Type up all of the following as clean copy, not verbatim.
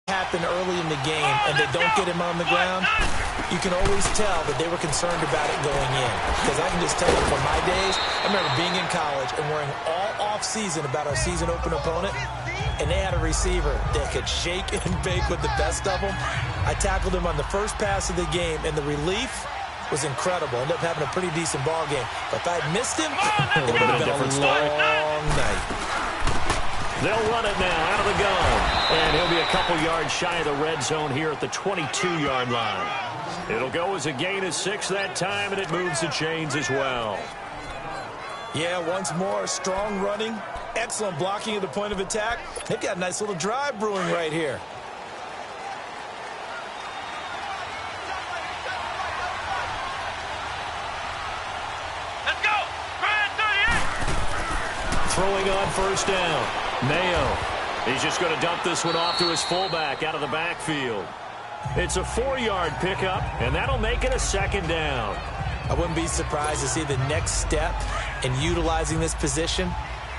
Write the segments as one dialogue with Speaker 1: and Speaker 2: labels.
Speaker 1: happen early in the game and they don't get him on the ground, you can always tell that they were concerned about it going in. Because I can just tell you from my days, I remember being in college and worrying all off-season about our season open opponent, and they had a receiver that could shake and bake with the best of them. I tackled him on the first pass of the game, and the relief was incredible. Ended up having a pretty decent ball game. But if I had missed him, it would have been a long night.
Speaker 2: They'll run it now out of the gun. And he'll be a couple yards shy of the red zone here at the 22-yard line. It'll go as a gain of 6 that time, and it moves the chains as well.
Speaker 1: Yeah, once more, strong running, excellent blocking at the point of attack. They've got a nice little drive brewing right here.
Speaker 3: Let's go!
Speaker 2: Throwing on first down. Mayo. He's just going to dump this one off to his fullback out of the backfield. It's a 4-yard pickup, and that'll make it a second down.
Speaker 1: I wouldn't be surprised to see the next step in utilizing this position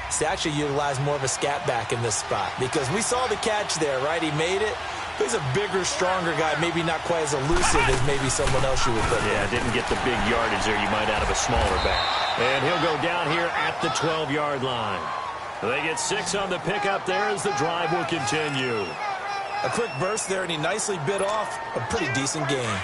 Speaker 1: is to actually utilize more of a scat back in this spot. Because we saw the catch there, right? He made it. He's a bigger, stronger guy, maybe not quite as elusive as maybe someone else you would put.
Speaker 2: Yeah, didn't get the big yardage there you might out of a smaller back. And he'll go down here at the 12-yard line. They get 6 on the pickup there as the drive will continue.
Speaker 1: A quick burst there, and he nicely bit off a pretty decent gain.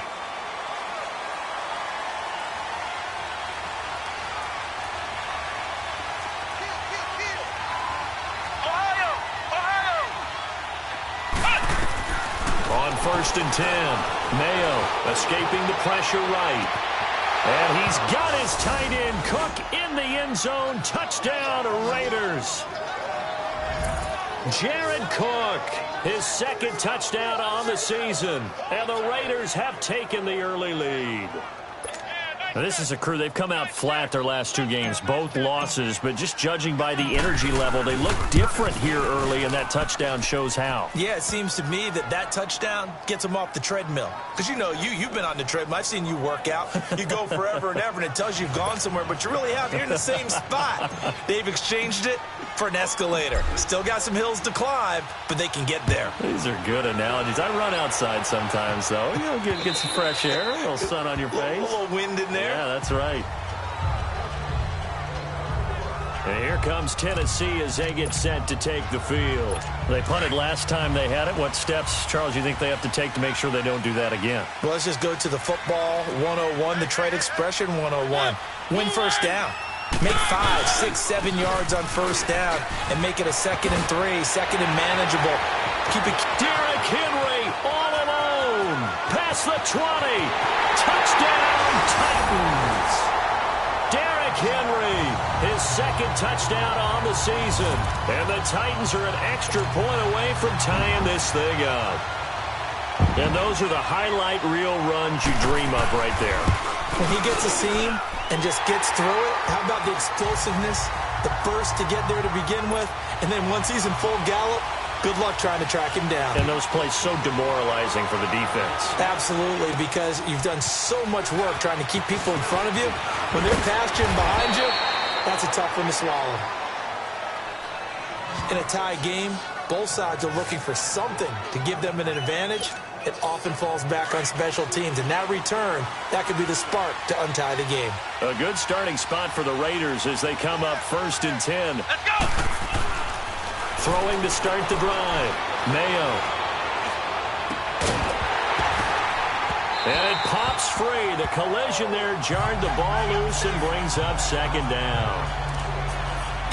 Speaker 2: On first and 10, Mayo escaping the pressure right. And he's got his tight end, Cook, in the end zone. Touchdown, Raiders. Jared Cook, his second touchdown on the season. And the Raiders have taken the early lead. Now, this is a crew. They've come out flat their last 2 games, both losses. But just judging by the energy level, they look different here early, and that touchdown shows how.
Speaker 1: Yeah, it seems to me that touchdown gets them off the treadmill. Because, you know, you've been on the treadmill. I've seen you work out. You go forever and ever, and it tells you you've gone somewhere, but you really haven't. You're in the same spot. They've exchanged it for an escalator. Still got some hills to climb, but they can get there.
Speaker 2: These are good analogies. I run outside sometimes, though. You know, get some fresh air, a little sun on your face.
Speaker 1: A little wind in there.
Speaker 2: Yeah, that's right. And here comes Tennessee as they get set to take the field. They punted last time they had it. What steps, Charles, you think they have to take to make sure they don't do that again?
Speaker 1: Well, let's just go to the football 101, the trade expression 101. Win first down. Make 5, 6, 7 yards on first down and make it a 2nd and 3, second and manageable. Keep it.
Speaker 2: Derrick Henry all alone. Past the 20. Touchdown, Titans. Derrick Henry, his second touchdown on the season. And the Titans are an extra point away from tying this thing up. And those are the highlight reel runs you dream of right there.
Speaker 1: When he gets a seam and just gets through it, how about the explosiveness, the burst to get there to begin with, and then once he's in full gallop, good luck trying to track him down.
Speaker 2: And those plays so demoralizing for the defense.
Speaker 1: Absolutely, because you've done so much work trying to keep people in front of you. When they're past you and behind you, that's a tough one to swallow. In a tie game, both sides are looking for something to give them an advantage. It often falls back on special teams, and that return, that could be the spark to untie the game.
Speaker 2: A good starting spot for the Raiders as they come up first and 10.
Speaker 3: Let's go!
Speaker 2: Throwing to start the drive. Mayo. And it pops free. The collision there jarred the ball loose and brings up second down.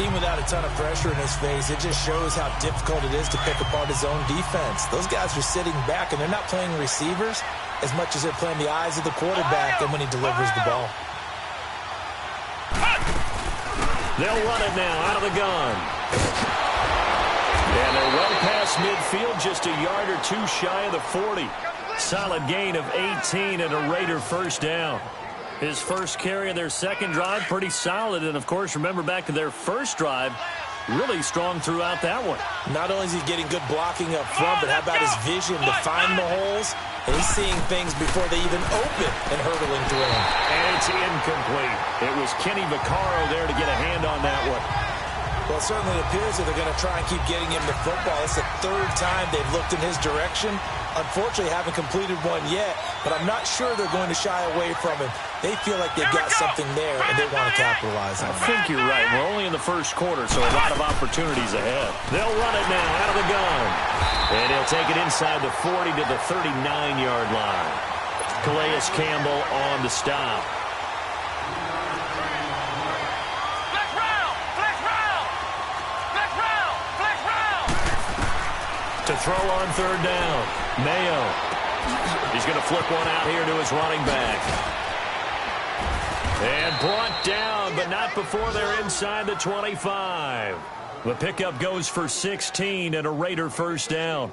Speaker 1: Even without a ton of pressure in his face, it just shows how difficult it is to pick apart his own defense. Those guys are sitting back, and they're not playing receivers as much as they're playing the eyes of the quarterback and when he delivers the ball.
Speaker 2: They'll run it now out of the gun. And they're well past midfield, just a yard or 2 shy of the 40. Solid gain of 18 and a Raider first down. His first carry of their second drive, pretty solid. And, of course, remember back to their first drive, really strong throughout that one.
Speaker 1: Not only is he getting good blocking up front, but how about his vision to find the holes? And he's seeing things before they even open and hurdling through them.
Speaker 2: And it's incomplete. It was Kenny Vaccaro there to get a hand on that one.
Speaker 1: Well, certainly it appears that they're going to try and keep getting him the football. It's the third time they've looked in his direction. Unfortunately, haven't completed one yet, but I'm not sure they're going to shy away from him. They feel like they've got something there, and they want to capitalize on it.
Speaker 2: I think you're right. We're only in the first quarter, so a lot of opportunities ahead. They'll run it now out of the gun. And he'll take it inside the 40 to the 39-yard line. Calais Campbell on the stop. To throw on third down, Mayo. He's going to flip one out here to his running back. And brought down, but not before they're inside the 25. The pickup goes for 16 and a Raider first down.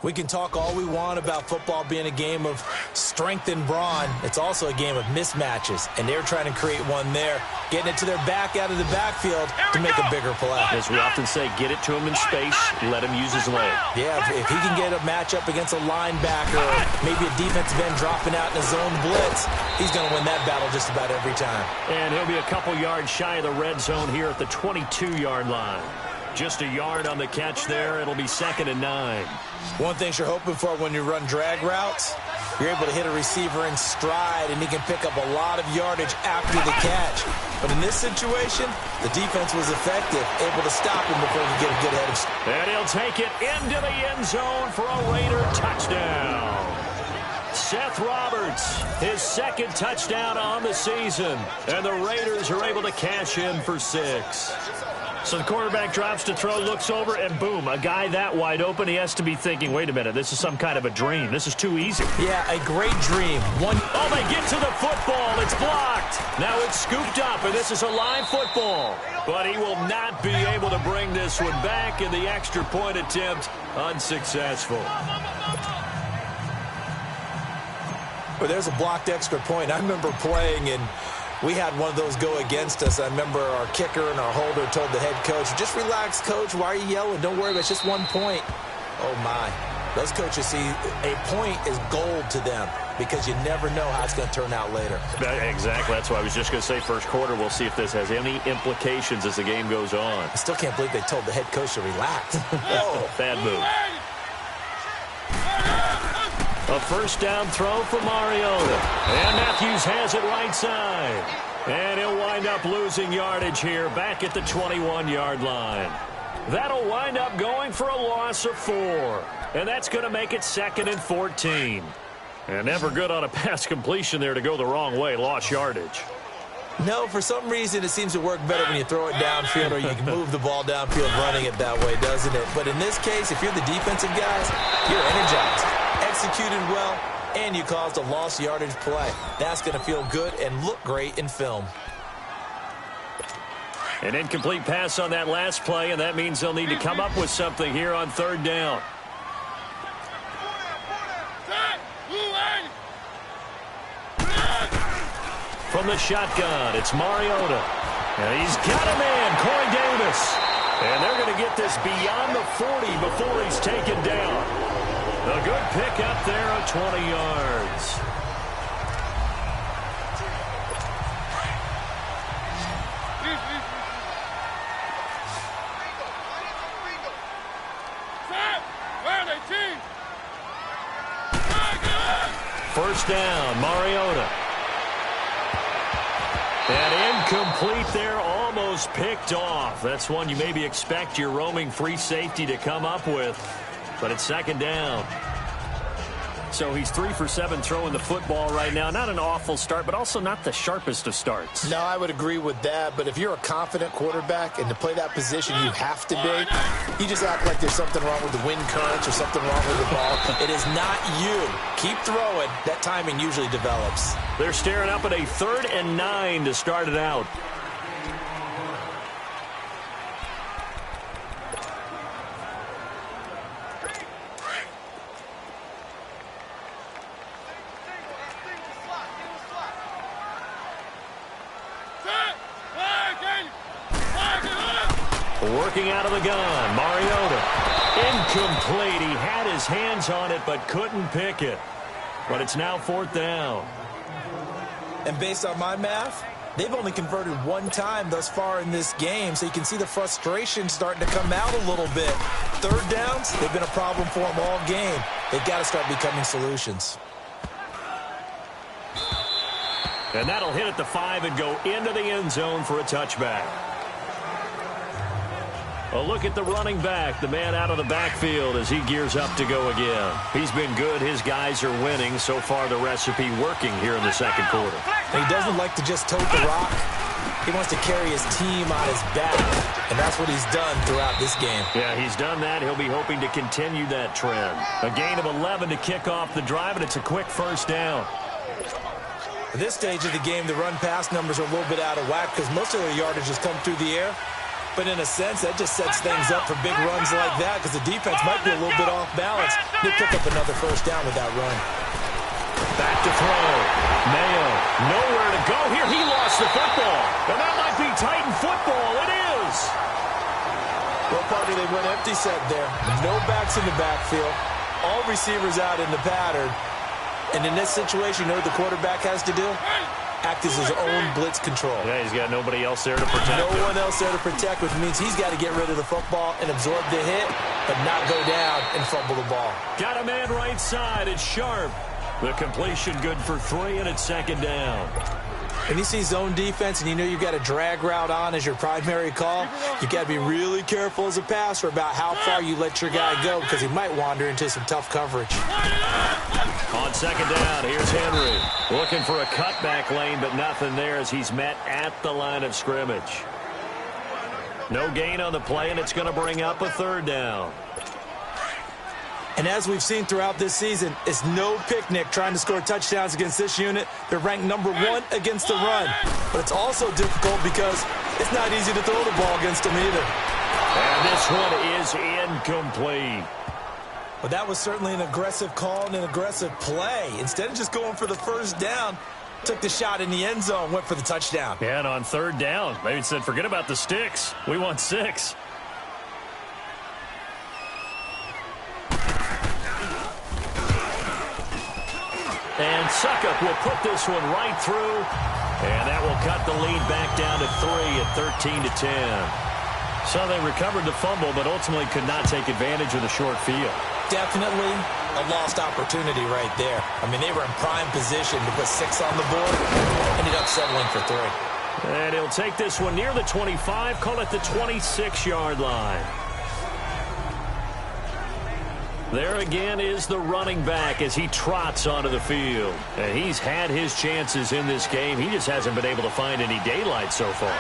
Speaker 1: We can talk all we want about football being a game of strength and brawn. It's also a game of mismatches, and they're trying to create one there, getting it to their back out of the backfield to make a bigger play.
Speaker 2: As we often say, get it to him in space, let him use his leg.
Speaker 1: Yeah, if he can get a matchup against a linebacker or maybe a defensive end dropping out in a zone blitz, he's going to win that battle just about every time.
Speaker 2: And he'll be a couple yards shy of the red zone here at the 22-yard line. Just a yard on the catch there. It'll be 2nd and 9.
Speaker 1: One thing you're hoping for when you run drag routes, you're able to hit a receiver in stride, and he can pick up a lot of yardage after the catch. But in this situation, the defense was effective, able to stop him before he could get a good head of steam.
Speaker 2: And he'll take it into the end zone for a Raider touchdown. Seth Roberts, his 2nd touchdown on the season. And the Raiders are able to cash in for 6. So the quarterback drops to throw, looks over, and boom, a guy that wide open, he has to be thinking, wait a minute, this is some kind of a dream. This is too easy.
Speaker 1: Yeah, a great dream.
Speaker 2: Oh, they get to the football. It's blocked. Now it's scooped up, and this is a live football. But he will not be able to bring this one back, and the extra point attempt unsuccessful.
Speaker 1: Well, there's a blocked extra point. I remember playing, and we had one of those go against us. I remember our kicker and our holder told the head coach, just relax, coach. Why are you yelling? Don't worry, it's just 1 point. Oh, my. Those coaches see a point is gold to them because you never know how it's going to turn out later.
Speaker 2: Exactly. That's why I was just going to say first quarter. We'll see if this has any implications as the game goes on.
Speaker 1: I still can't believe they told the head coach to relax.
Speaker 2: Oh, bad move. A first down throw for Mariota. And Matthews has it right side. And he'll wind up losing yardage here back at the 21-yard line. That'll wind up going for a loss of 4. And that's going to make it 2nd and 14. And never good on a pass completion there to go the wrong way. Lost yardage.
Speaker 1: No, for some reason it seems to work better when you throw it downfield or you can move the ball downfield running it that way, doesn't it? But in this case, if you're the defensive guys, you're energized, executed well, and you caused a lost yardage play. That's going to feel good and look great in film.
Speaker 2: An incomplete pass on that last play, and that means they'll need to come up with something here on third down. From the shotgun, it's Mariota. And he's got a man, Corey Davis. And they're going to get this beyond the 40 before he's taken down. A good pick up there at 20 yards. First down, Mariota. And incomplete there, almost picked off. That's one you maybe expect your roaming free safety to come up with. But it's 2nd down. So he's 3 for 7 throwing the football right now. Not an awful start, but also not the sharpest of starts.
Speaker 1: No, I would agree with that. But if you're a confident quarterback and to play that position you have to be, you just act like there's something wrong with the wind currents or something wrong with the ball. It is not you. Keep throwing. That timing usually develops.
Speaker 2: They're staring up at a 3rd and 9 to start it out. Working out of the gun, Mariota. Incomplete. He had his hands on it but couldn't pick it. But it's now 4th down.
Speaker 1: And based on my math, They've only converted one time thus far in this game, so you can see the frustration starting to come out a little bit. Third downs, they've been a problem for them all game. They've got to start becoming solutions.
Speaker 2: And that'll hit at the 5 and go into the end zone for a touchback. A look at the running back, the man out of the backfield as he gears up to go again. He's been good. His guys are winning. So far, the recipe working here in the second quarter.
Speaker 1: And he doesn't like to just tote the rock. He wants to carry his team on his back, and that's what he's done throughout this game. Yeah,
Speaker 2: he's done that. He'll be hoping to continue that trend. A gain of 11 to kick off the drive, and it's a quick first down.
Speaker 1: At this stage of the game, the run-pass numbers are a little bit out of whack because most of their yardage has come through the air. But in a sense, that just sets things up for big runs like that because the defense might be a little bit off balance. They pick up another first down with that run.
Speaker 2: Back to throw. Mayo, nowhere to go here. He lost the football. And that might be Titan football. It is.
Speaker 1: Well, partner, they went empty set there. No backs in the backfield. All receivers out in the pattern. And in this situation, you know what the quarterback has to do? Act as his own blitz control.
Speaker 2: Yeah, he's got nobody else there to protect him.
Speaker 1: No one else there to protect, which means he's got to get rid of the football and absorb the hit, but not go down and fumble the ball.
Speaker 2: Got a man right side. It's Sharp. The completion good for 3, and it's second down.
Speaker 1: When you see zone defense and you know you've got a drag route on as your primary call, you've got to be really careful as a passer about how far you let your guy go because he might wander into some tough coverage.
Speaker 2: On second down, here's Henry. Looking for a cutback lane, but nothing there as he's met at the line of scrimmage. No gain on the play, and it's going to bring up a third down.
Speaker 1: And as we've seen throughout this season, it's no picnic trying to score touchdowns against this unit. They're ranked number 1 against the run. But it's also difficult because it's not easy to throw the ball against them either.
Speaker 2: And this one is incomplete.
Speaker 1: But that was certainly an aggressive call and an aggressive play. Instead of just going for the first down, took the shot in the end zone, went for the touchdown.
Speaker 2: Yeah, and on third down, maybe said, forget about the sticks. We want 6. And Suckup will put this one right through. And that will cut the lead back down to 3 at 13-10. So they recovered the fumble, but ultimately could not take advantage of the short field.
Speaker 1: Definitely a lost opportunity right there. I mean, they were in prime position to put 6 on the board. Ended up settling for 3.
Speaker 2: And he'll take this one near the 25, call it the 26-yard line. There again is the running back as he trots onto the field. And he's had his chances in this game. He just hasn't been able to find any daylight so far.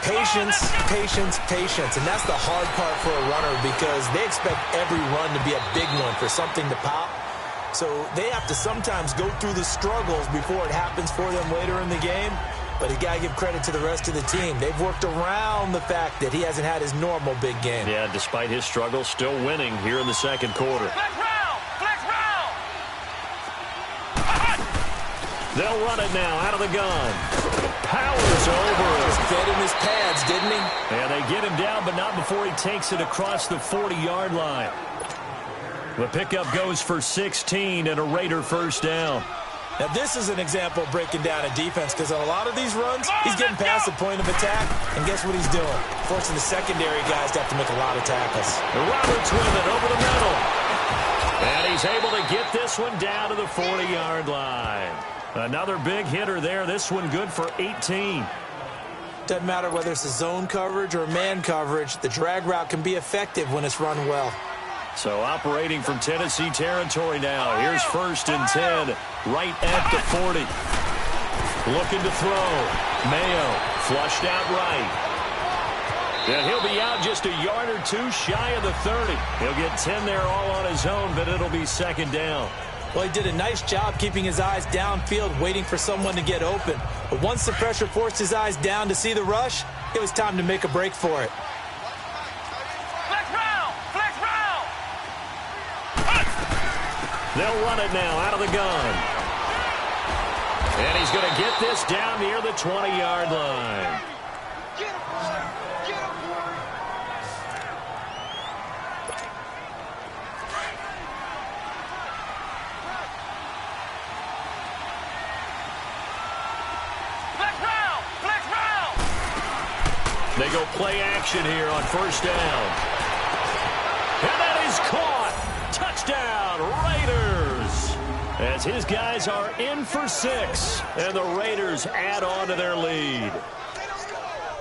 Speaker 1: Patience, patience, patience. And that's the hard part for a runner because they expect every run to be a big one for something to pop. So they have to sometimes go through the struggles before it happens for them later in the game. But you got to give credit to the rest of the team. They've worked around the fact that he hasn't had his normal big game.
Speaker 2: Yeah, despite his struggles, still winning here in the second quarter.
Speaker 3: Flex round! Flex round!
Speaker 2: They'll run it now out of the gun. Powers over it.
Speaker 1: Just fed him his pads, didn't he?
Speaker 2: And they get him down, but not before he takes it across the 40-yard line. The pickup goes for 16 and a Raider first down.
Speaker 1: Now, this is an example of breaking down a defense because on a lot of these runs, he's getting past the point of attack, and guess what he's doing? Forcing the secondary guys to have to make a lot of tackles.
Speaker 2: Roberts with it over the middle. And he's able to get this one down to the 40-yard line. Another big hitter there. This one good for 18.
Speaker 1: Doesn't matter whether it's a zone coverage or man coverage, the drag route can be effective when it's run well.
Speaker 2: So operating from Tennessee territory now. Here's 1st and 10, right at the 40. Looking to throw. Mayo flushed out right. And he'll be out just a yard or 2 shy of the 30. He'll get 10 there all on his own, but it'll be second down.
Speaker 1: Well, he did a nice job keeping his eyes downfield, waiting for someone to get open. But once the pressure forced his eyes down to see the rush, it was time to make a break for it.
Speaker 2: They'll run it now out of the gun. And he's going to get this down near the 20-yard line.
Speaker 3: Flex round! Flex
Speaker 2: They go play action here on first down. And that is caught. Touchdown, Raiders. As his guys are in for 6, and the Raiders add on to their lead.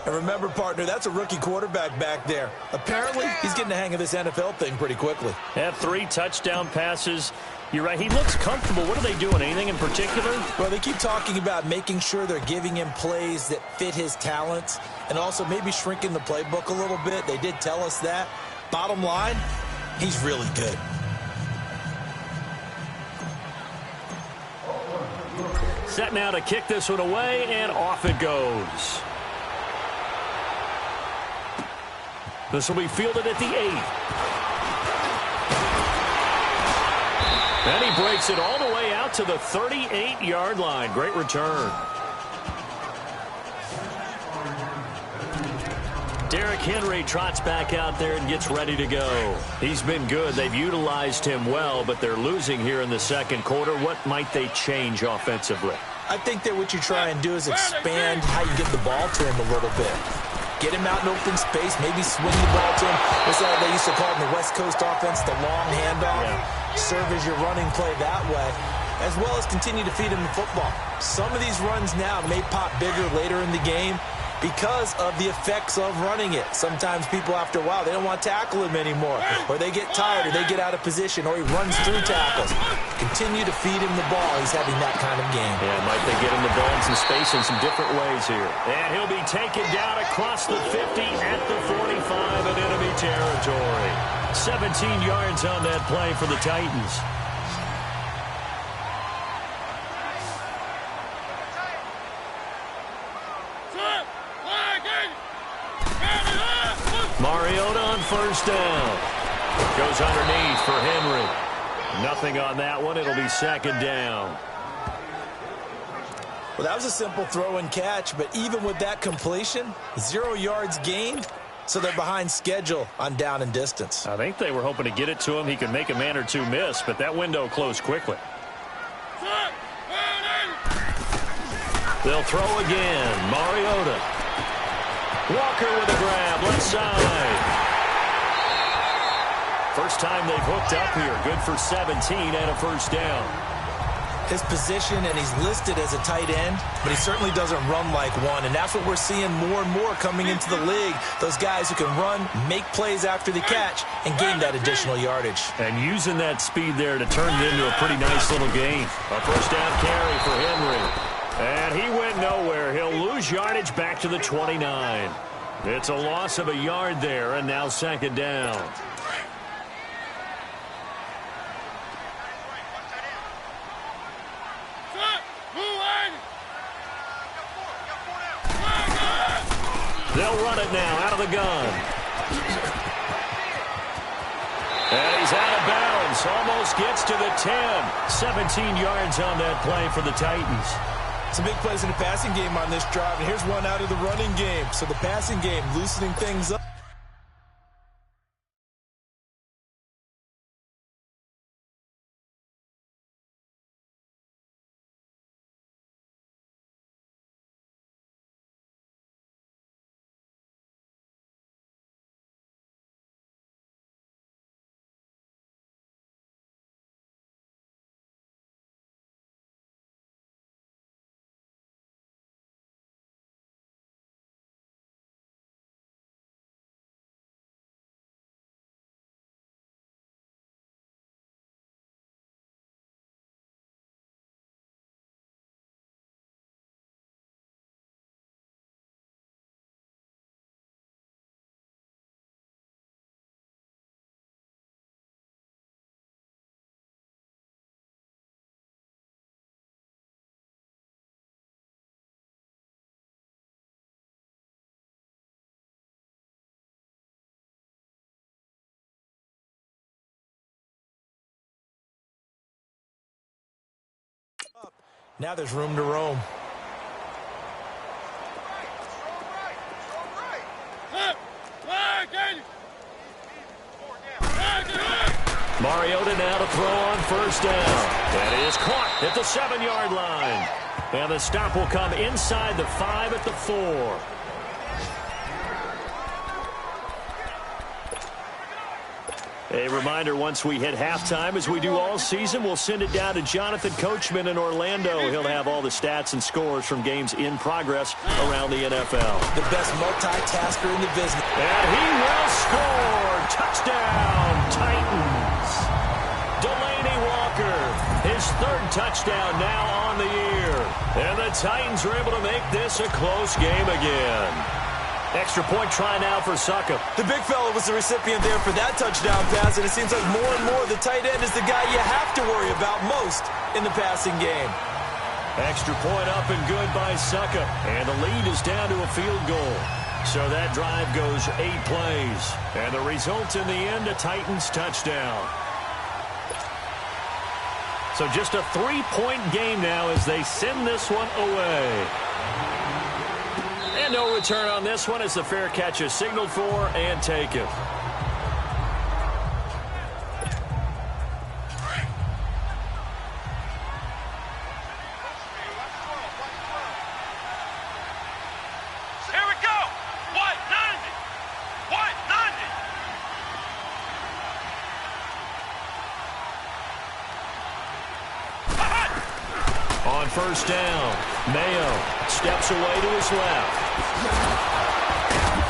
Speaker 1: And remember, partner, that's a rookie quarterback back there. Apparently, he's getting the hang of this NFL thing pretty quickly.
Speaker 2: Had 3 touchdown passes. You're right, he looks comfortable. What are they doing? Anything in particular?
Speaker 1: Well, they keep talking about making sure they're giving him plays that fit his talents and also maybe shrinking the playbook a little bit. They did tell us that. Bottom line, he's really good.
Speaker 2: Set now to kick this one away, and off it goes. This will be fielded at the 8. And he breaks it all the way out to the 38-yard line. Great return. Derrick Henry trots back out there and gets ready to go. He's been good. They've utilized him well, but they're losing here in the second quarter. What might they change offensively?
Speaker 1: I think that what you try and do is expand how you get the ball to him a little bit. Get him out in open space, maybe swing the ball to him. What's that they used to call it in the West Coast offense, the long handoff?
Speaker 2: Yeah.
Speaker 1: Serve as your running play that way, as well as continue to feed him the football. Some of these runs now may pop bigger later in the game because of the effects of running it. Sometimes people, after a while, they don't want to tackle him anymore, or they get tired, or they get out of position, or he runs through tackles. Continue to feed him the ball. He's having that kind of game.
Speaker 2: Yeah, might they get him the ball in some space in some different ways here. And he'll be taken down across the 50 at the 45 in enemy territory. 17 yards on that play for the Titans. Mariota on first down. Goes underneath for Henry. Nothing on that one. It'll be second down.
Speaker 1: Well, that was a simple throw and catch, but even with that completion, 0 yards gained, so they're behind schedule on down and distance.
Speaker 2: I think they were hoping to get it to him. He could make a man or two miss, but that window closed quickly. They'll throw again. Mariota. Walker with a grab, left side. First time they've hooked up here. Good for 17 and a first down.
Speaker 1: His position, and he's listed as a tight end, but he certainly doesn't run like one, and that's what we're seeing more and more coming into the league. Those guys who can run, make plays after the catch, and gain that additional yardage.
Speaker 2: And using that speed there to turn it into a pretty nice little gain. A first down carry for Henry. And he went nowhere. He'll lose yardage back to the 29. It's a loss of a yard there, and now second down. They'll run it now out of the gun. And he's out of bounds. Almost gets to the 10. 17 yards on that play for the Titans.
Speaker 1: Some big plays in the passing game on this drive, and here's one out of the running game. So the passing game loosening things up. Now there's room to roam.
Speaker 2: Mariota now to throw on first down. That is caught at the 7-yard line. And the stop will come inside the 5 at the 4. A reminder, once we hit halftime, as we do all season, we'll send it down to Jonathan Coachman in Orlando. He'll have all the stats and scores from games in progress around the NFL.
Speaker 1: The best multitasker in the business.
Speaker 2: And he will score. Touchdown, Titans. Delaney Walker, his third touchdown now on the year. And the Titans are able to make this a close game again. Extra point try now for Succop.
Speaker 1: The big fella was the recipient there for that touchdown pass, and it seems like more and more the tight end is the guy you have to worry about most in the passing game.
Speaker 2: Extra point up and good by Succop. And the lead is down to a field goal. So that drive goes 8 plays. And the result in the end, a Titans touchdown. So just a 3-point game now as they send this one away. And no return on this one as the fair catch is signaled for and taken.
Speaker 3: Here we go. White 90. White 90.
Speaker 2: On first down, Mayo steps away to his left.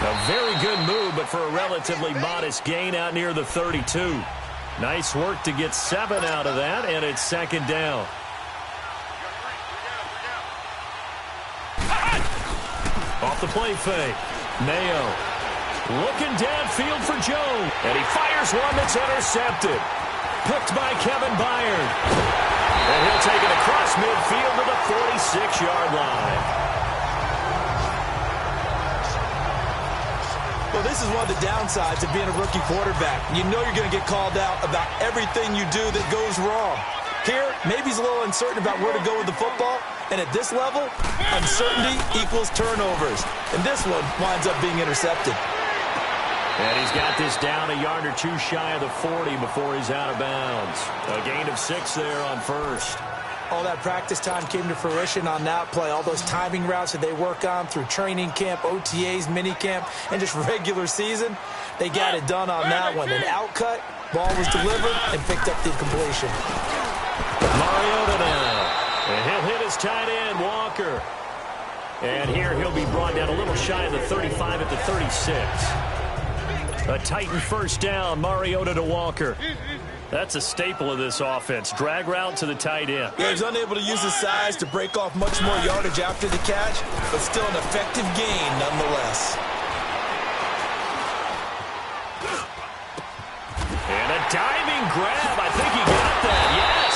Speaker 2: A very good move, but for a relatively modest gain out near the 32. Nice work to get 7 out of that, and it's second down. Off the play fake, Mayo looking downfield for Jones, and he fires one that's intercepted. Picked by Kevin Byard. And he'll take it across midfield to the 46-yard line.
Speaker 1: Well, this is one of the downsides of being a rookie quarterback. You know you're going to get called out about everything you do that goes wrong. Here, maybe he's a little uncertain about where to go with the football. And at this level, uncertainty equals turnovers. And this one winds up being intercepted.
Speaker 2: And he's got this down a yard or two shy of the 40 before he's out of bounds. A gain of 6 there on first.
Speaker 1: All that practice time came to fruition on that play. All those timing routes that they work on through training camp, OTAs, minicamp, and just regular season, they got it done on that one. An outcut, ball was delivered, and picked up the completion.
Speaker 2: Mariota now. And he'll hit his tight end, Walker. And here he'll be brought down a little shy of the 35 at the 36. A Titan first down, Mariota to Walker. That's a staple of this offense. Drag route to the tight end.
Speaker 1: Yeah, he's unable to use his size to break off much more yardage after the catch, but still an effective gain nonetheless.
Speaker 2: And a diving grab. I think he got that. Yes.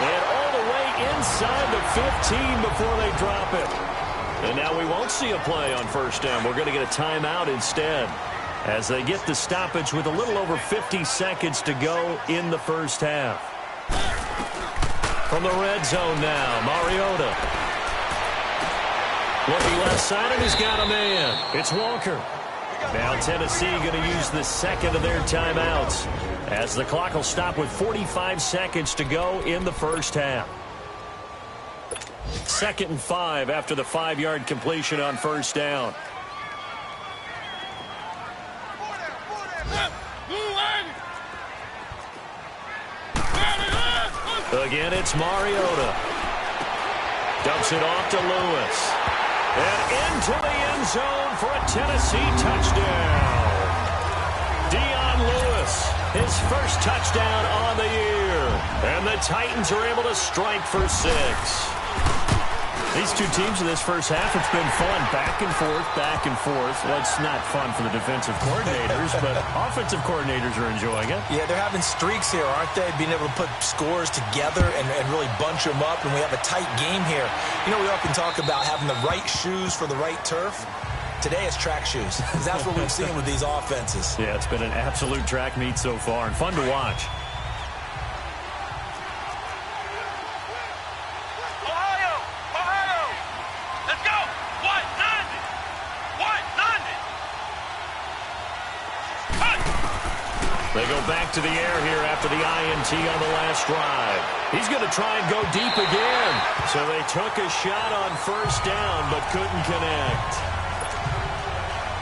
Speaker 2: And all the way inside the 15 before they drop it. And now we won't see a play on first down. We're going to get a timeout instead, as they get the stoppage with a little over 50 seconds to go in the first half. From the red zone now, Mariota. Looking left side, and he's got a man. It's Walker. Now Tennessee going to use the second of their timeouts, as the clock will stop with 45 seconds to go in the first half. 2nd and 5 after the 5-yard completion on first down. Again, it's Mariota. Dumps it off to Lewis. And into the end zone for a Tennessee touchdown. Dion Lewis, his first touchdown on the year. And the Titans are able to strike for 6. These two teams in this first half, it's been fun. Back and forth, back and forth. Well, it's not fun for the defensive coordinators, but offensive coordinators are enjoying it.
Speaker 1: Yeah, they're having streaks here, aren't they? Being able to put scores together and really bunch them up, and we have a tight game here. You know, we often talk about having the right shoes for the right turf. Today it's track shoes, because that's what we've seen with these offenses.
Speaker 2: Yeah, it's been an absolute track meet so far, and fun to watch. They go back to the air here after the INT on the last drive. He's going to try and go deep again. So they took a shot on first down but couldn't connect.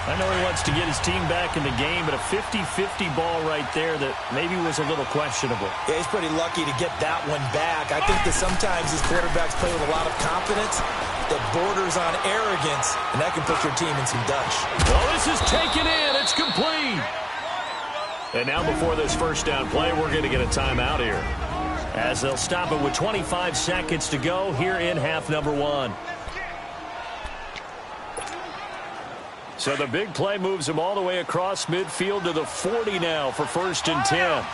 Speaker 2: I know he wants to get his team back in the game, but a 50-50 ball right there that maybe was a little questionable.
Speaker 1: Yeah, he's pretty lucky to get that one back. I think that sometimes these quarterbacks play with a lot of confidence that borders on arrogance, and that can put your team in some dutch.
Speaker 2: Well, this is taken in. It's complete. And now before this first down play, we're going to get a timeout here, as they'll stop it with 25 seconds to go here in half number one. So the big play moves him all the way across midfield to the 40 now for 1st and 10.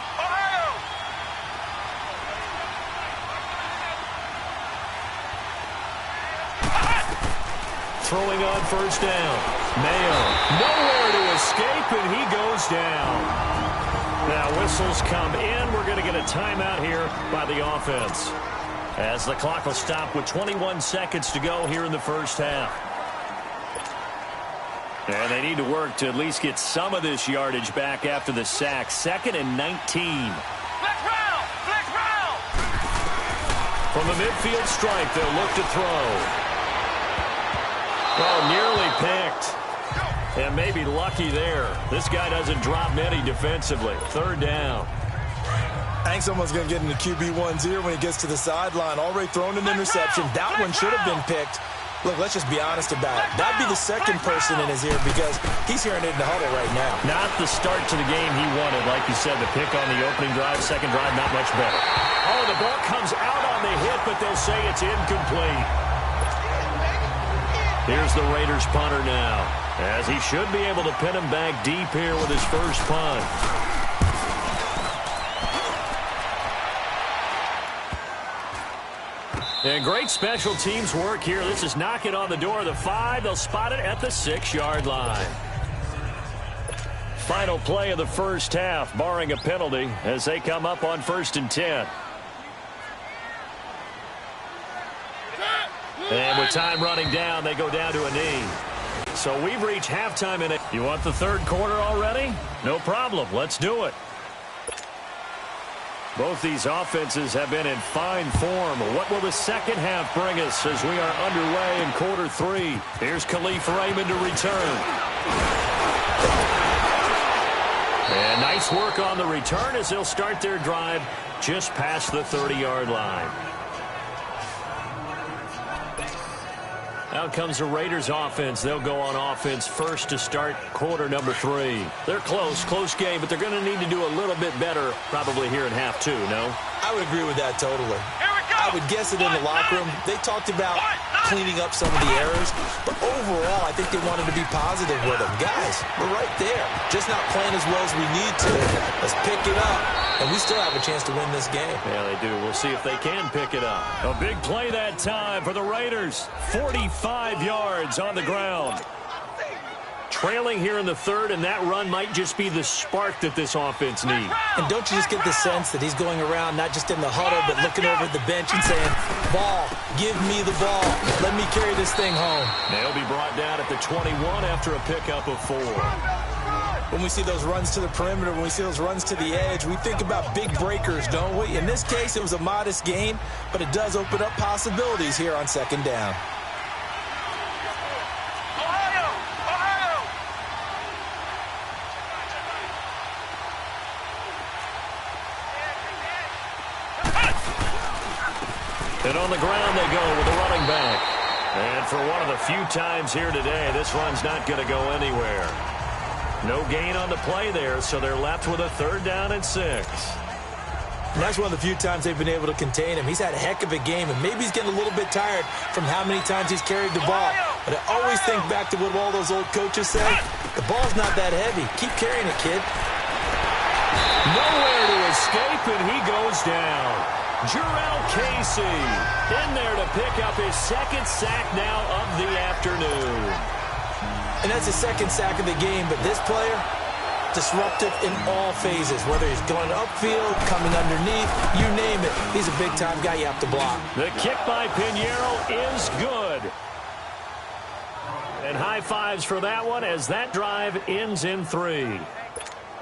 Speaker 2: Throwing on 1st down. Mayo nowhere to escape, and he goes down. Now whistles come in. We're going to get a timeout here by the offense, as the clock will stop with 21 seconds to go here in the first half. And they need to work to at least get some of this yardage back after the sack. 2nd and 19.
Speaker 3: Flex round! Flex round!
Speaker 2: From the midfield stripe, they'll look to throw. Oh, nearly picked. And maybe lucky there. This guy doesn't drop many defensively. 3rd down.
Speaker 1: Hank's almost going to get into QB1-0 when he gets to the sideline. Already thrown an interception. That one should have been picked. Look, let's just be honest about it. That'd be the second person in his ear because he's hearing it in the huddle right now.
Speaker 2: Not the start to the game he wanted. Like you said, the pick on the opening drive, second drive, not much better. Oh, the ball comes out on the hit, but they'll say it's incomplete. Here's the Raiders punter now, as he should be able to pin him back deep here with his first punt. And great special teams work here. This is knocking on the door of the 5. They'll spot it at the 6-yard line. Final play of the first half, barring a penalty, as they come up on 1st and 10. And with time running down, they go down to a knee. So we've reached halftime in it. You want the 3rd quarter already? No problem. Let's do it. Both these offenses have been in fine form. What will the second half bring us as we are underway in quarter 3? Here's Khalif Raymond to return. And nice work on the return as they'll start their drive just past the 30-yard line. Out comes the Raiders offense. They'll go on offense first to start quarter number 3. They're close game, but they're going to need to do a little bit better probably here in half 2, no?
Speaker 1: I would agree with that totally.
Speaker 3: Here we go!
Speaker 1: I would guess it in the locker room. They talked about cleaning up some of the errors, but overall, I think they wanted to be positive with them. Guys, we're right there. Just not playing as well as we need to. Let's pick it up, and we still have a chance to win this game.
Speaker 2: Yeah, they do. We'll see if they can pick it up. A big play that time for the Raiders. 45 yards on the ground. Trailing here in the 3rd, and that run might just be the spark that this offense needs.
Speaker 1: And don't you just get the sense that he's going around not just in the huddle, but looking over at the bench and saying, ball, give me the ball. Let me carry this thing home.
Speaker 2: They'll be brought down at the 21 after a pickup of 4.
Speaker 1: When we see those runs to the perimeter, when we see those runs to the edge, we think about big breakers, don't we? In this case, it was a modest gain, but it does open up possibilities here on 2nd down.
Speaker 2: And on the ground they go with the running back. And for one of the few times here today, this run's not going to go anywhere. No gain on the play there, so they're left with a 3rd down and 6.
Speaker 1: And that's one of the few times they've been able to contain him. He's had a heck of a game, and maybe he's getting a little bit tired from how many times he's carried the ball. But I always think back to what all those old coaches say. The ball's not that heavy. Keep carrying it, kid.
Speaker 2: Nowhere to escape, and he goes down. Jarrell Casey in there to pick up his 2nd sack now of the afternoon.
Speaker 1: And that's his 2nd sack of the game, but this player, disruptive in all phases, whether he's going upfield, coming underneath, you name it. He's a big-time guy you have to block.
Speaker 2: The kick by Pinheiro is good. And high fives for that one as that drive ends in 3.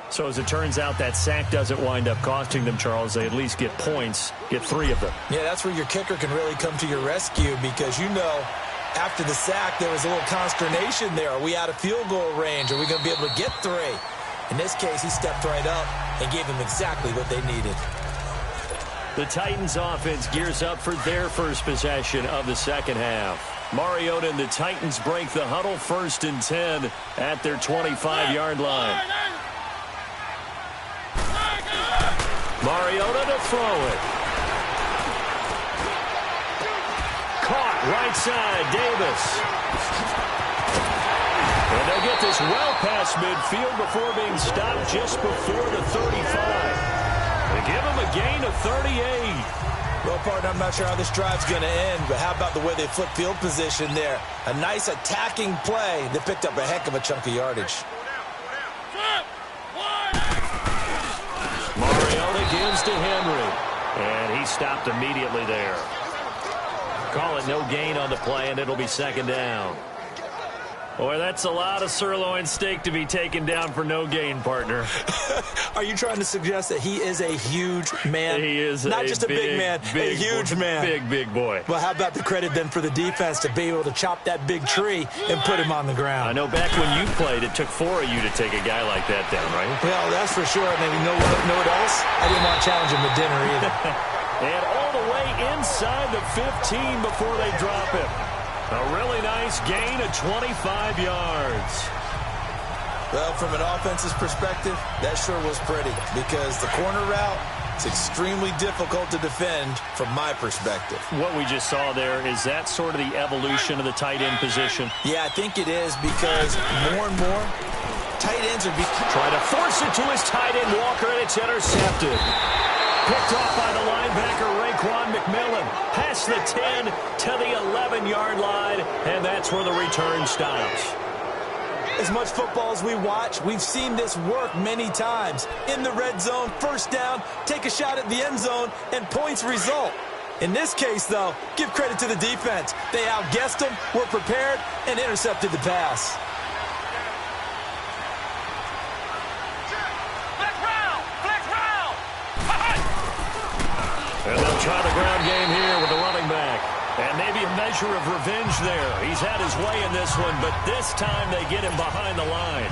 Speaker 2: So as it turns out, that sack doesn't wind up costing them, Charles. They at least get points, get 3 of them.
Speaker 1: Yeah, that's where your kicker can really come to your rescue because you know After the sack, there was a little consternation there. Are we out of field goal range? Are we going to be able to get 3? In this case, he stepped right up and gave them exactly what they needed.
Speaker 2: The Titans offense gears up for their first possession of the second half. Mariota and the Titans break the huddle, 1st and 10 at their 25-yard line. Mariota to throw it. Caught right side, Davis. And they'll get this well past midfield before being stopped just before the 35. They give him a gain of 38.
Speaker 1: Well, partner, I'm not sure how this drive's going to end, but how about the way they flip field position there? A nice attacking play that picked up a heck of a chunk of yardage.
Speaker 2: Mariota gives to Henry, and he stopped immediately there. Call it no gain on the play, and it'll be 2nd down. Boy, that's a lot of sirloin steak to be taken down for no gain, partner.
Speaker 1: Are you trying to suggest that he is a huge man?
Speaker 2: He is
Speaker 1: not just a big man, a huge man.
Speaker 2: Big boy.
Speaker 1: Well, how about the credit then for the defense to be able to chop that big tree and put him on the ground?
Speaker 2: I know back when you played, it took 4 of you to take a guy like that down, right?
Speaker 1: Well, that's for sure. And you know what else? I didn't want to challenge him to dinner either.
Speaker 2: And all the way inside the 15 before they drop him. A really nice gain of 25 yards.
Speaker 1: Well, from an offense's perspective, that sure was pretty because the corner route is extremely difficult to defend from my perspective.
Speaker 2: What we just saw there, is that sort of the evolution of the tight end position?
Speaker 1: Yeah, I think it is because more and more tight ends are
Speaker 2: trying to force it to his tight end Walker, and it's intercepted. Picked off by the linebacker, Raekwon McMillan. Past the 10 to the 11-yard line, and that's where the return stops.
Speaker 1: As much football as we watch, we've seen this work many times. In the red zone, 1st down, take a shot at the end zone, and points result. In this case, though, give credit to the defense. They outguessed them, were prepared, and intercepted the pass.
Speaker 2: And they'll try the ground game here with the running back. And maybe a measure of revenge there. He's had his way in this one, but this time they get him behind the line.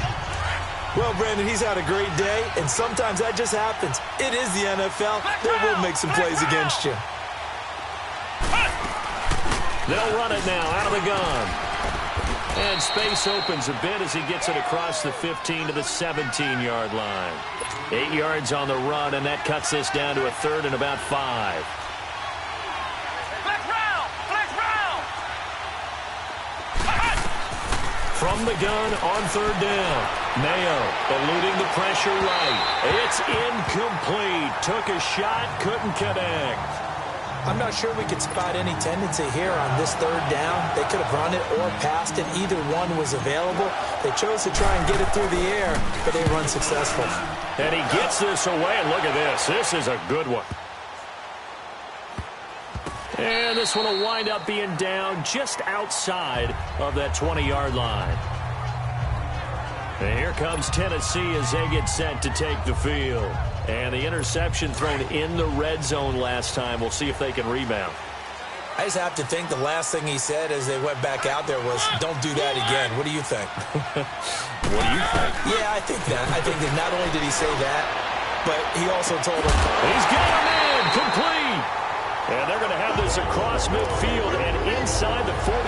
Speaker 1: Well, Brandon, he's had a great day, and sometimes that just happens. It is the NFL. They will make some plays against you.
Speaker 2: They'll run it now out of the gun. And space opens a bit as he gets it across the 15 to the 17-yard line. 8 yards on the run, and that cuts this down to a 3rd and about 5. From the gun on 3rd down. Mayo eluding the pressure right. It's incomplete. Took a shot, couldn't connect.
Speaker 1: I'm not sure we could spot any tendency here on this 3rd down. They could have run it or passed it. Either one was available. They chose to try and get it through the air, but they were unsuccessful.
Speaker 2: And he gets this away, and look at this. This is a good one. And this one will wind up being down just outside of that 20-yard line. And here comes Tennessee as they get set to take the field. And the interception thrown in the red zone last time. We'll see if they can rebound.
Speaker 1: I just have to think the last thing he said as they went back out there was, don't do that again. What do you think?
Speaker 2: What do you think?
Speaker 1: Yeah, I think that. I think that not only did he say that, but he also told him.
Speaker 2: He's got him in. Complete. And they're going to have this across midfield and inside the 45.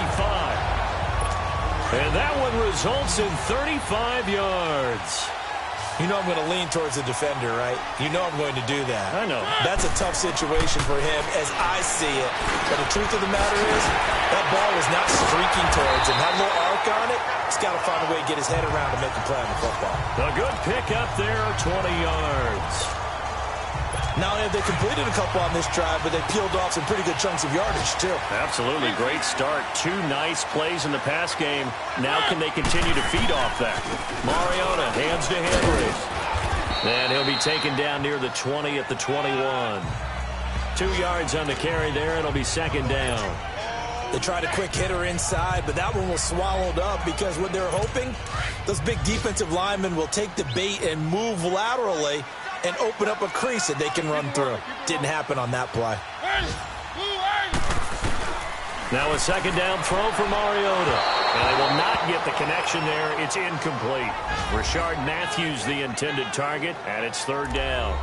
Speaker 2: And that one results in 35 yards.
Speaker 1: You know I'm going to lean towards the defender, right? You know I'm going to do that.
Speaker 2: I know.
Speaker 1: That's a tough situation for him as I see it. But the truth of the matter is, that ball was not streaking towards him. Had a little arc on it. He's got to find a way to get his head around to make a play on the football.
Speaker 2: A good pick up there, 20 yards.
Speaker 1: Not only have they completed a couple on this drive, but they peeled off some pretty good chunks of yardage, too.
Speaker 2: Absolutely. Great start. 2 nice plays in the pass game. Now can they continue to feed off that? Mariota hands to Henry. And he'll be taken down near the 20 at the 21. 2 yards on the carry there. It'll be 2nd down.
Speaker 1: They tried a quick hitter inside, but that one was swallowed up because what they're hoping, those big defensive linemen will take the bait and move laterally and open up a crease that they can run through. Didn't happen on that play.
Speaker 2: Now a second down throw for Mariota. And they will not get the connection there. It's incomplete. Rashard Matthews the intended target, and it's third down.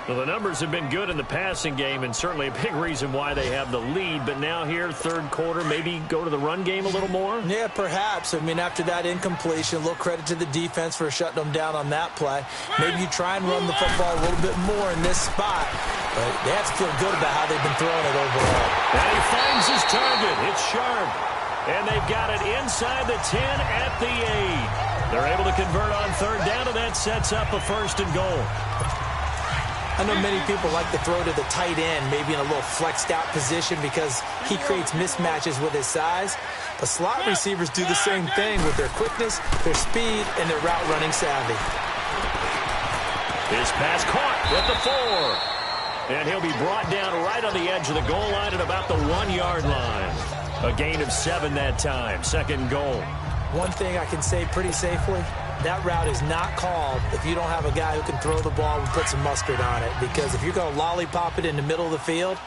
Speaker 2: Well, the numbers have been good in the passing game, and certainly a big reason why they have the lead. But now here, third quarter, maybe go to the run game a little more?
Speaker 1: Yeah, perhaps. I mean, after that incompletion, a little credit to the defense for shutting them down on that play. Maybe you try and run the football a little bit more in this spot. But they have to feel good about how they've been throwing it overall.
Speaker 2: And he finds his target. It's sharp. And they've got it inside the 10 at the 8. They're able to convert on third down, and that sets up a first and goal.
Speaker 1: I know many people like to throw to the tight end, maybe in a little flexed out position because he creates mismatches with his size. But slot receivers do the same thing with their quickness, their speed, and their route running savvy.
Speaker 2: His pass caught at the 4. And he'll be brought down right on the edge of the goal line at about the 1-yard line. A gain of 7 that time. Second goal.
Speaker 1: One thing I can say pretty safely, that route is not called if you don't have a guy who can throw the ball and put some mustard on it. Because if you're going to lollipop it in the middle of the field,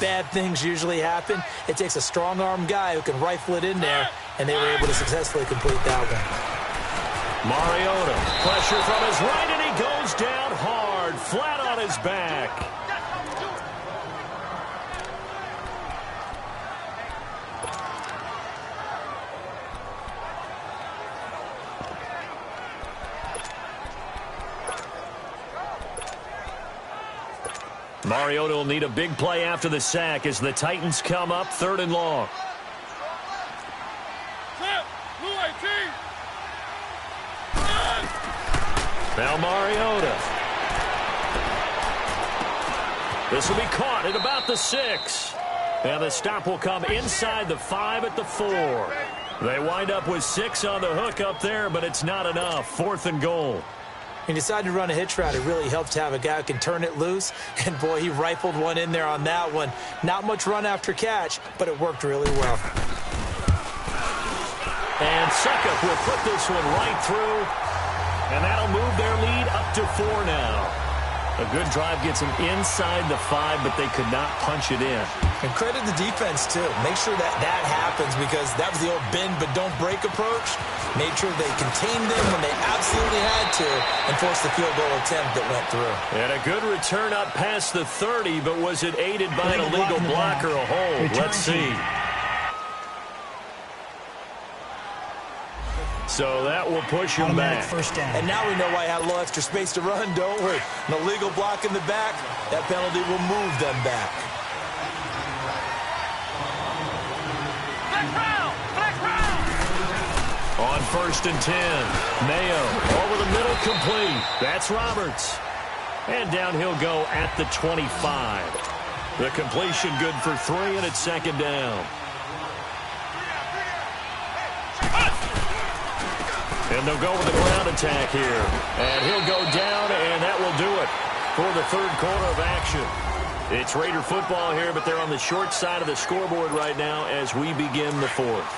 Speaker 1: bad things usually happen. It takes a strong-arm guy who can rifle it in there, and they were able to successfully complete that one.
Speaker 2: Mariota, pressure from his right, and he goes down hard, flat on his back. Mariota will need a big play after the sack as the Titans come up third and long. Now Mariota. This will be caught at about the 6. And the stop will come inside the 5 at the 4. They wind up with 6 on the hook up there, but it's not enough. Fourth and goal.
Speaker 1: He decided to run a hitch route. It really helps to have a guy who can turn it loose. And, boy, he rifled one in there on that one. Not much run after catch, but it worked really well.
Speaker 2: And Suckup will put this one right through. And that'll move their lead up to 4 now. A good drive gets them inside the 5, but they could not punch it in.
Speaker 1: And credit the defense, too. Make sure that that happens because that was the old bend but don't break approach. Made sure they contained them when they absolutely had to and forced the field goal attempt that went through.
Speaker 2: And a good return up past the 30, but was it aided by an illegal block or a hold? Let's see. So that will push him back.
Speaker 1: And now we know why he had a little extra space to run, don't we? An illegal block in the back, that penalty will move them back.
Speaker 2: On first and 10, Mayo over the middle, complete. That's Roberts. And down he'll go at the 25. The completion good for 3, and it's second down. And they'll go with the ground attack here. And he'll go down, and that will do it for the third quarter of action. It's Raider football here, but they're on the short side of the scoreboard right now as we begin the fourth.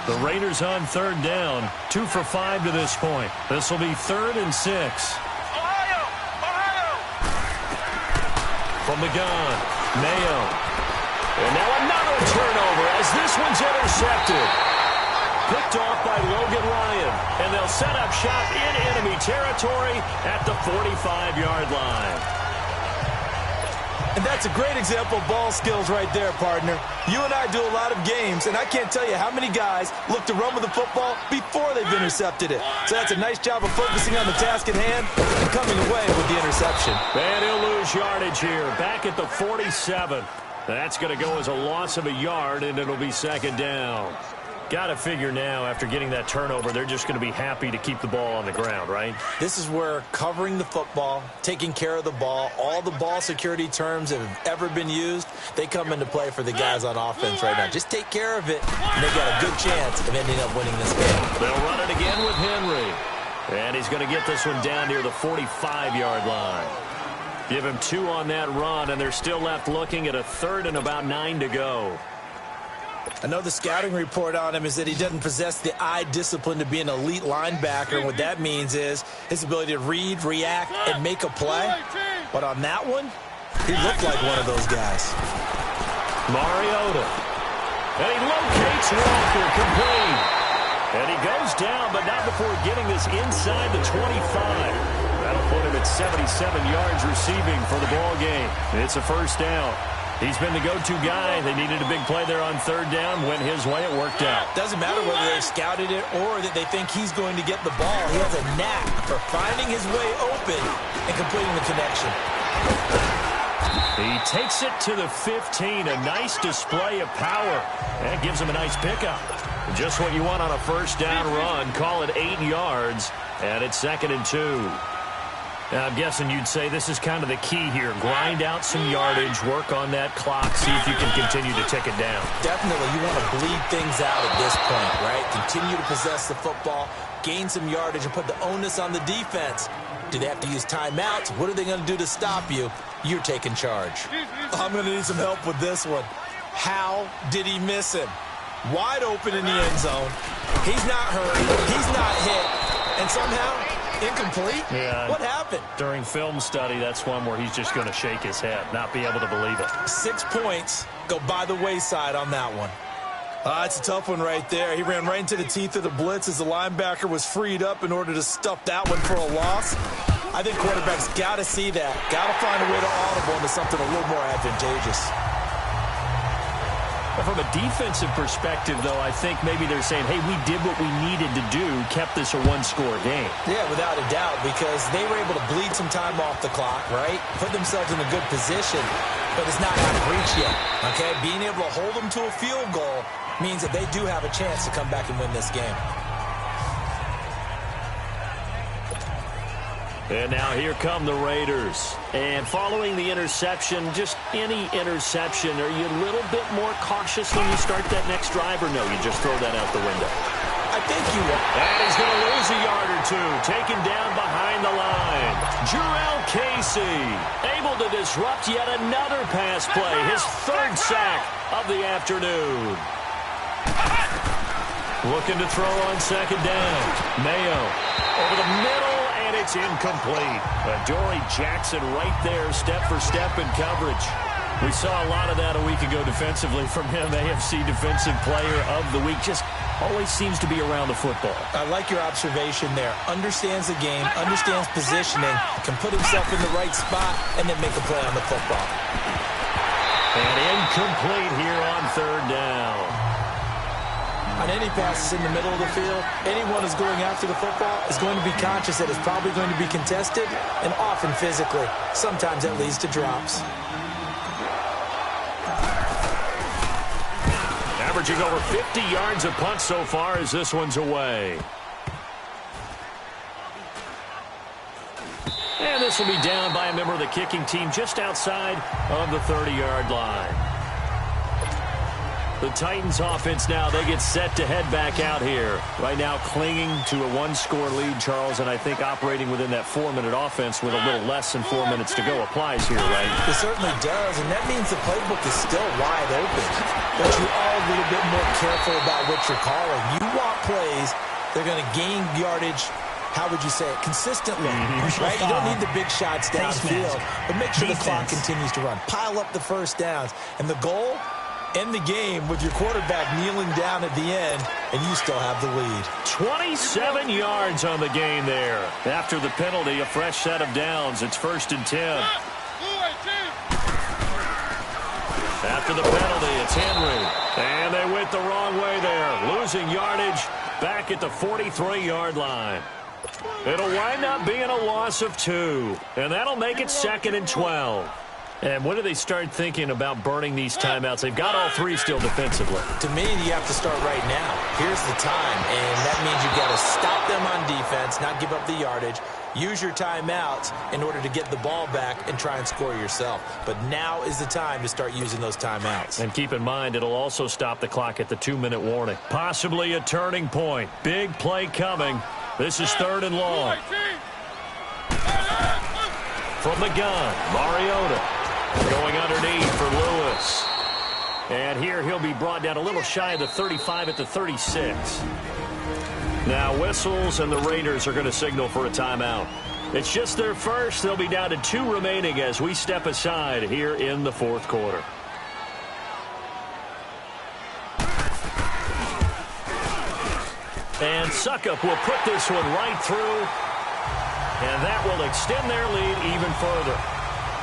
Speaker 2: The Raiders on third down, 2 for 5 to this point. This will be 3rd and 6.
Speaker 3: Ohio!
Speaker 2: From the gun, Mayo. And now another turnover as this one's intercepted. Picked off by Logan Ryan. And they'll set up shop in enemy territory at the 45-yard line.
Speaker 1: And that's a great example of ball skills right there, partner. You and I do a lot of games, and I can't tell you how many guys look to run with the football before they've intercepted it. So that's a nice job of focusing on the task at hand and coming away with the interception.
Speaker 2: And he'll lose yardage here, back at the 47. That's going to go as a loss of a yard, and it'll be second down. Got to figure now, after getting that turnover, they're just going to be happy to keep the ball on the ground, right?
Speaker 1: This is where covering the football, taking care of the ball, all the ball security terms that have ever been used, they come into play for the guys on offense right now. Just take care of it, and they've got a good chance of ending up winning this game.
Speaker 2: They'll run it again with Henry. And he's going to get this one down near the 45-yard line. Give him 2 on that run, and they're still left looking at a 3rd and about 9 to go.
Speaker 1: I know the scouting report on him is that he doesn't possess the eye discipline to be an elite linebacker. And what that means is his ability to read, react, and make a play. But on that one, he looked like one of those guys.
Speaker 2: Mariota. And he locates Walker, complete. And he goes down, but not before getting this inside the 25. That'll put him at 77 yards receiving for the ball game. It's a first down. He's been the go-to guy. They needed a big play there on third down. Went his way. It worked out.
Speaker 1: Doesn't matter whether they scouted it or that they think he's going to get the ball. He has a knack for finding his way open and completing the connection.
Speaker 2: He takes it to the 15. A nice display of power. That gives him a nice pickup. Just what you want on a first down run. Call it 8 yards. And it's 2nd and 2. Now, I'm guessing you'd say this is kind of the key here. Grind out some yardage, work on that clock, see if you can continue to tick it down.
Speaker 1: Definitely. You want to bleed things out at this point, right? Continue to possess the football, gain some yardage, and put the onus on the defense. Do they have to use timeouts? What are they going to do to stop you? You're taking charge. I'm going to need some help with this one. How did he miss him? Wide open in the end zone. He's not hurried. He's not hit. And somehow, incomplete?
Speaker 2: Yeah.
Speaker 1: What happened?
Speaker 2: During film study, that's one where he's just going to shake his head, not be able to believe it.
Speaker 1: 6 points go by the wayside on that one. It's a tough one right there. He ran right into the teeth of the blitz as the linebacker was freed up in order to stuff that one for a loss. I think quarterbacks got to see that. Got to find a way to audible into something a little more advantageous.
Speaker 2: From a defensive perspective, though, I think maybe they're saying, hey, we did what we needed to do, kept this a one-score game.
Speaker 1: Yeah, without a doubt, because they were able to bleed some time off the clock, right? Put themselves in a good position, but it's not out of reach yet, okay? Being able to hold them to a field goal means that they do have a chance to come back and win this game.
Speaker 2: And now here come the Raiders. And following the interception, just any interception, are you a little bit more cautious when you start that next drive, or no, you just throw that out the window?
Speaker 1: I think you will.
Speaker 2: And he's going to lose a yard or two, taken down behind the line. Jurrell Casey able to disrupt yet another pass play, his 3rd sack of the afternoon. Looking to throw on 2nd down. Mayo over the middle. It's incomplete. Dory Jackson right there, step for step in coverage. We saw a lot of that a week ago defensively from him. AFC Defensive Player of the Week. Just always seems to be around the football.
Speaker 1: I like your observation there. Understands the game, understands positioning, can put himself in the right spot, and then make a play on the football.
Speaker 2: And incomplete here on 3rd down.
Speaker 1: On any passes in the middle of the field, anyone who's going after the football is going to be conscious that it's probably going to be contested, and often physically. Sometimes that leads to drops.
Speaker 2: Averaging over 50 yards a punt so far as this one's away. And this will be down by a member of the kicking team just outside of the 30-yard line. The Titans offense now, they get set to head back out here. Right now clinging to a 1-score lead, Charles, and I think operating within that 4-minute offense with a little less than 4 minutes to go applies here, right?
Speaker 1: It certainly does, and that means the playbook is still wide open. But you are a little bit more careful about what you're calling. You want plays, they're going to gain yardage, how would you say it, consistently, right? You don't need the big shots downfield, but make sure the clock continues to run. Pile up the first downs, and the goal, end the game with your quarterback kneeling down at the end, and you still have the lead.
Speaker 2: 27 yards on the gain there. After the penalty, a fresh set of downs. It's 1st and 10. After the penalty, it's Henry. And they went the wrong way there. Losing yardage back at the 43-yard line. It'll wind up being a loss of 2. And that'll make it 2nd and 12. And when do they start thinking about burning these timeouts? They've got all 3 still defensively.
Speaker 1: To me, you have to start right now. Here's the time, and that means you've got to stop them on defense, not give up the yardage, use your timeouts in order to get the ball back and try and score yourself. But now is the time to start using those timeouts.
Speaker 2: And keep in mind, it'll also stop the clock at the 2-minute warning. Possibly a turning point. Big play coming. This is 3rd and long. From the gun, Mariota. Going underneath for Lewis. And here he'll be brought down a little shy of the 35 at the 36. Now whistles, and the Raiders are going to signal for a timeout. It's just their first. They'll be down to 2 remaining as we step aside here in the 4th quarter. And Suckup will put this one right through. And that will extend their lead even further.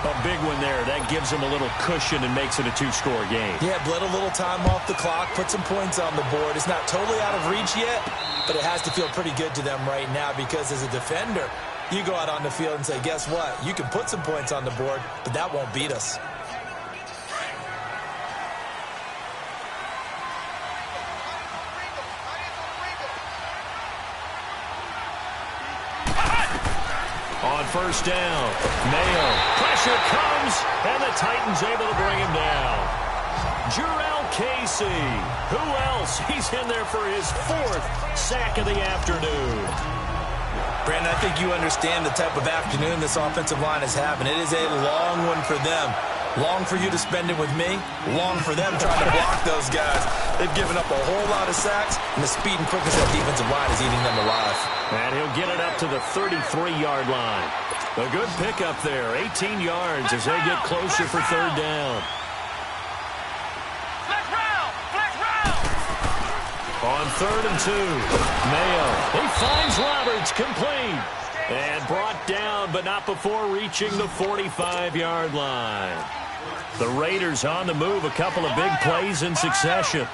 Speaker 2: A big one there. That gives them a little cushion and makes it a two-score game.
Speaker 1: Yeah, bled a little time off the clock, put some points on the board. It's not totally out of reach yet, but it has to feel pretty good to them right now because as a defender, you go out on the field and say, guess what? You can put some points on the board, but that won't beat us.
Speaker 2: On first down, Mayo. Pressure comes, and the Titans able to bring him down. Jurrell Casey. Who else? He's in there for his 4th sack of the afternoon.
Speaker 1: Brandon, I think you understand the type of afternoon this offensive line is having. It is a long one for them. Long for you to spend it with me. Long for them trying to block those guys. They've given up a whole lot of sacks, and the speed and quickness of that defensive line is eating them alive.
Speaker 2: And he'll get it up to the 33-yard line. A good pickup there. 18 yards as they get closer for third down.
Speaker 3: Flex round! Flex round!
Speaker 2: On 3rd and 2, Mayo. He finds Roberts, complete. And brought down, but not before reaching the 45-yard line. The Raiders on the move, a couple of big plays in succession.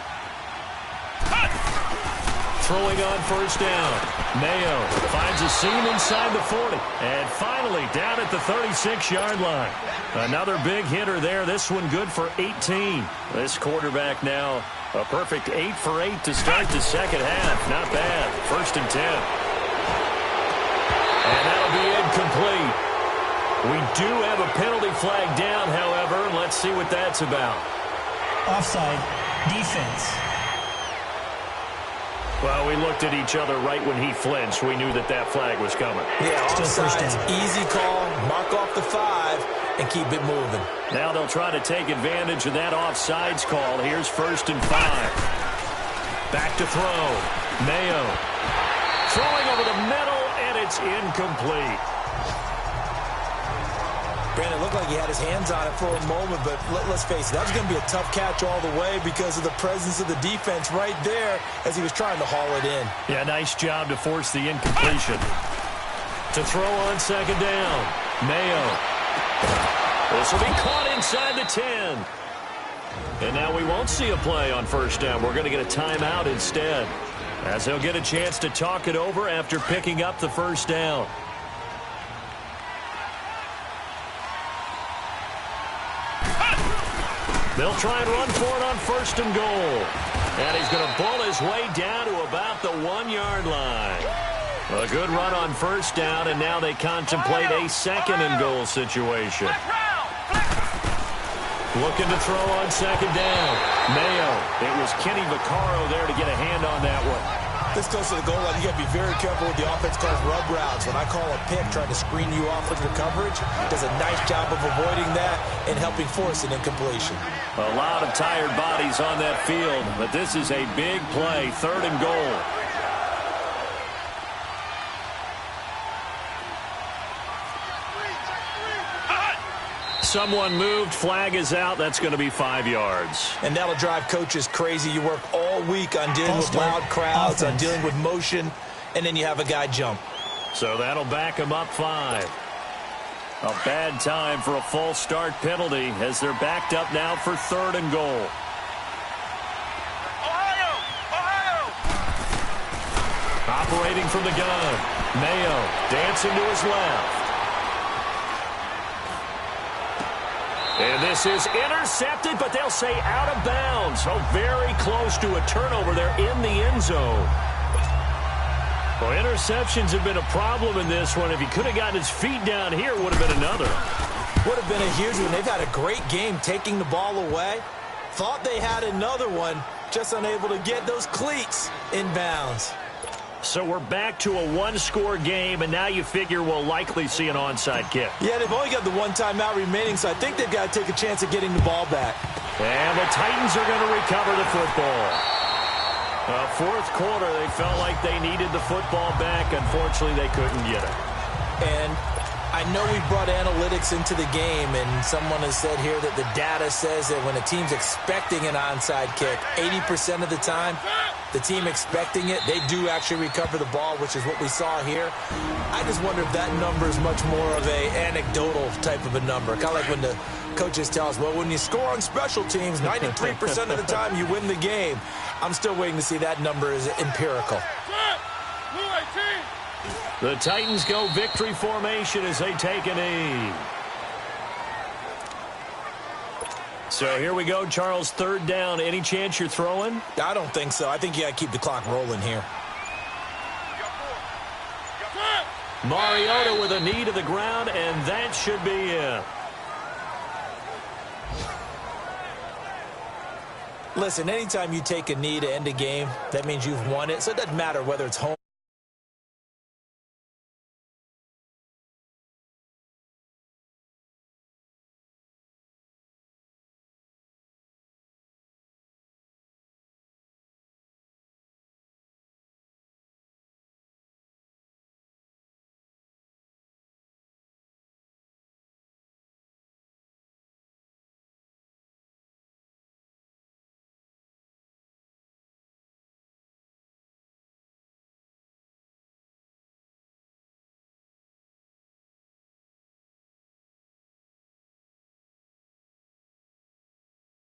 Speaker 2: Throwing on first down. Mayo finds a seam inside the 40. And finally down at the 36-yard line. Another big hitter there. This one good for 18. This quarterback now a perfect 8 for 8 to start the second half. Not bad. 1st and 10. And that'll be incomplete. We do have a penalty flag down, however. Let's see what that's about.
Speaker 4: Offside. Defense.
Speaker 2: Well, we looked at each other right when he flinched. We knew that that flag was coming.
Speaker 1: Yeah, offsides, easy call, mark off the 5, and keep it moving.
Speaker 2: Now they'll try to take advantage of that offsides call. Here's 1st and 5. Back to throw. Mayo. Throwing over the middle, and it's incomplete.
Speaker 1: Brandon, it looked like he had his hands on it for a moment, but let's face it, that was going to be a tough catch all the way because of the presence of the defense right there as he was trying to haul it in.
Speaker 2: Yeah, nice job to force the incompletion. To throw on second down, Mayo. This will be caught inside the 10. And now we won't see a play on first down. We're going to get a timeout instead, as they'll get a chance to talk it over after picking up the first down. They'll try and run for it on 1st and goal. And he's going to bull his way down to about the 1-yard line. A good run on first down, and now they contemplate a 2nd and goal situation. Looking to throw on second down. Mayo. It was Kenny Vaccaro there to get a hand on that one.
Speaker 1: This goes to the goal line. You got to be very careful with the offense calls rub routes. When I call a pick trying to screen you off with your coverage, does a nice job of avoiding that and helping force an incompletion.
Speaker 2: A lot of tired bodies on that field, but this is a big play, 3rd and goal. Someone moved, flag is out. That's going to be 5 yards.
Speaker 1: And that'll drive coaches crazy. You work all week on dealing with loud crowds, on dealing with motion, and then you have a guy jump.
Speaker 2: So that'll back him up 5. A bad time for a false start penalty as they're backed up now for 3rd and goal.
Speaker 3: Ohio! Ohio!
Speaker 2: Operating from the gun. Mayo dancing to his left. And this is intercepted, but they'll say out of bounds. So very close to a turnover there in the end zone. Well, interceptions have been a problem in this one. If he could have gotten his feet down here, it would have been another.
Speaker 1: Would have been a huge one. They've had a great game taking the ball away. Thought they had another one, just unable to get those cleats in bounds.
Speaker 2: So we're back to a 1-score game, and now you figure we'll likely see an onside kick.
Speaker 1: Yeah, they've only got the 1 timeout remaining, so I think they've got to take a chance at getting the ball back.
Speaker 2: And the Titans are going to recover the football. 4th quarter, they felt like they needed the football back. Unfortunately, they couldn't get it.
Speaker 1: And I know we brought analytics into the game, and someone has said here that the data says that when a team's expecting an onside kick, 80% of the time, the team expecting it, they do actually recover the ball, which is what we saw here. I just wonder if that number is much more of a anecdotal type of a number. Kind of like when the coaches tell us, well, when you score on special teams, 93% of the time you win the game. I'm still waiting to see that number is empirical.
Speaker 2: The Titans go victory formation as they take a knee. So here we go, Charles, third down. Any chance you're throwing?
Speaker 1: I don't think so. I think you got to keep the clock rolling here.
Speaker 2: Mariota with a knee to the ground, and that should be it.
Speaker 1: Listen, anytime you take a knee to end a game, that means you've won it. So it doesn't matter whether it's home.